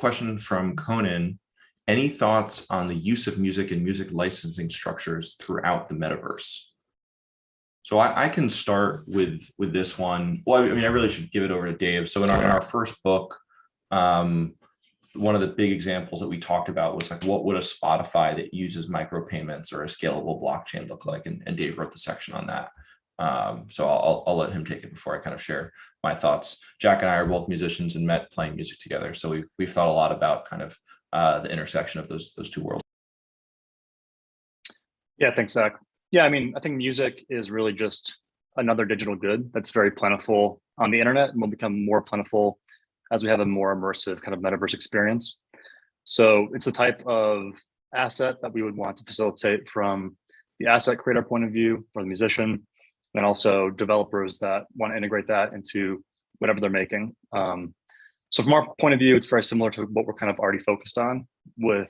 question from Conan. Any thoughts on the use of music and music licensing structures throughout the metaverse? So I can start with this one. Well, I mean, I really should give it over to Dave. So in our first book, one of the big examples that we talked about was like, what would a Spotify that uses micropayments or a scalable blockchain look like? And Dave wrote the section on that. So I'll let him take it before I kind of share my thoughts. Jack and I are both musicians and met playing music together. So we've thought a lot about kind of the intersection of those two worlds. Yeah, thanks, Zach. Yeah, I mean, I think music is really just another digital good that's very plentiful on the internet and will become more plentiful as we have a more immersive kind of metaverse experience. So it's the type of asset that we would want to facilitate from the asset creator point of view for the musician, and also developers that want to integrate that into whatever they're making. So from our point of view, it's very similar to what we're kind of already focused on with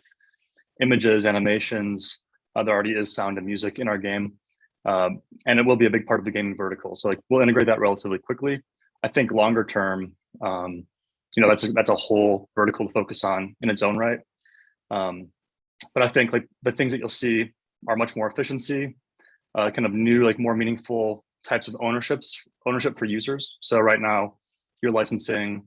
images, animations. There already is sound and music in our game, and it will be a big part of the gaming vertical. So like we'll integrate that relatively quickly. I think longer term, that's a whole vertical to focus on in its own right. But I think like the things that you'll see are much more efficiency, kind of new, like more meaningful types of ownership for users. So right now you're licensing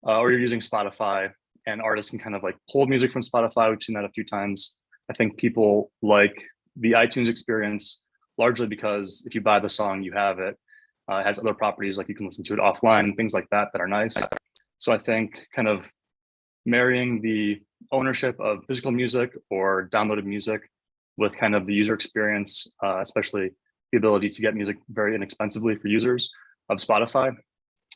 or you're using Spotify, and artists can kind of like pull music from Spotify. We've seen that a few times. I think people like the iTunes experience largely because if you buy the song, you have it. It has other properties like you can listen to it offline, things like that are nice. So I think kind of marrying the ownership of physical music or downloaded music with kind of the user experience, especially the ability to get music very inexpensively for users of Spotify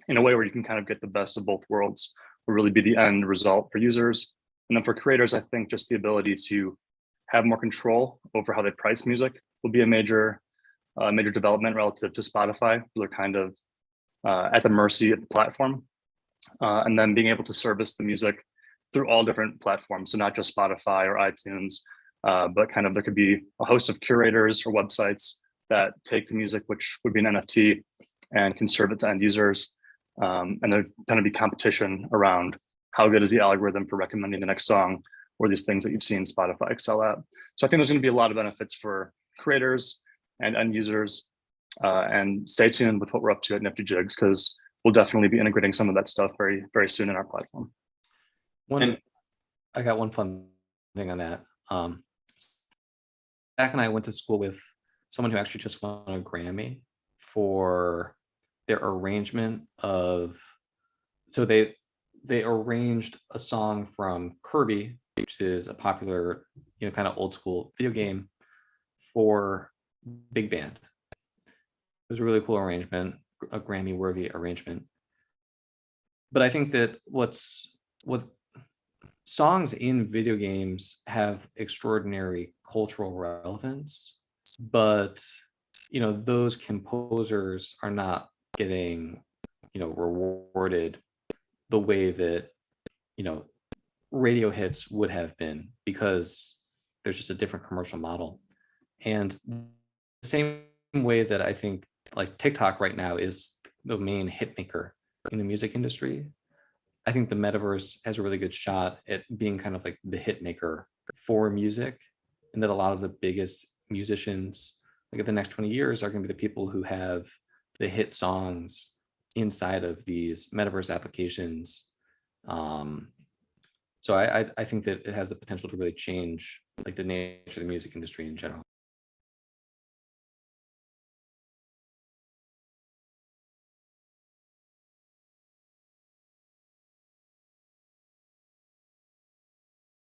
in a way where you can kind of get the best of both worlds will really be the end result for users. And then for creators, I think just the ability to have more control over how they price music will be a major development relative to Spotify. They're kind of at the mercy of the platform. And then being able to service the music through all different platforms. So not just Spotify or iTunes, but kind of there could be a host of curators or websites that take the music, which would be an NFT, and can serve it to end users. And there's going to be competition around how good is the algorithm for recommending the next song or these things that you've seen Spotify excel at. So I think there's going to be a lot of benefits for creators and end users. And stay tuned with what we're up to at Nifty Jigs, because we'll definitely be integrating some of that stuff very, very soon in our platform. I got one fun thing on that. Zach and I went to school with someone who actually just won a Grammy for their arrangement of, so they arranged a song from Kirby, which is a popular, kind of old school video game, for big band. It was a really cool arrangement, a Grammy worthy arrangement. But I think that what songs in video games have extraordinary cultural relevance, but those composers are not getting rewarded the way that radio hits would have been, because there's just a different commercial model. And the same way that I think like TikTok right now is the main hit maker in the music industry, I think the metaverse has a really good shot at being kind of like the hit maker for music, and that a lot of the biggest musicians like in the next 20 years are going to be the people who have the hit songs inside of these metaverse applications. So I think that it has the potential to really change like the nature of the music industry in general.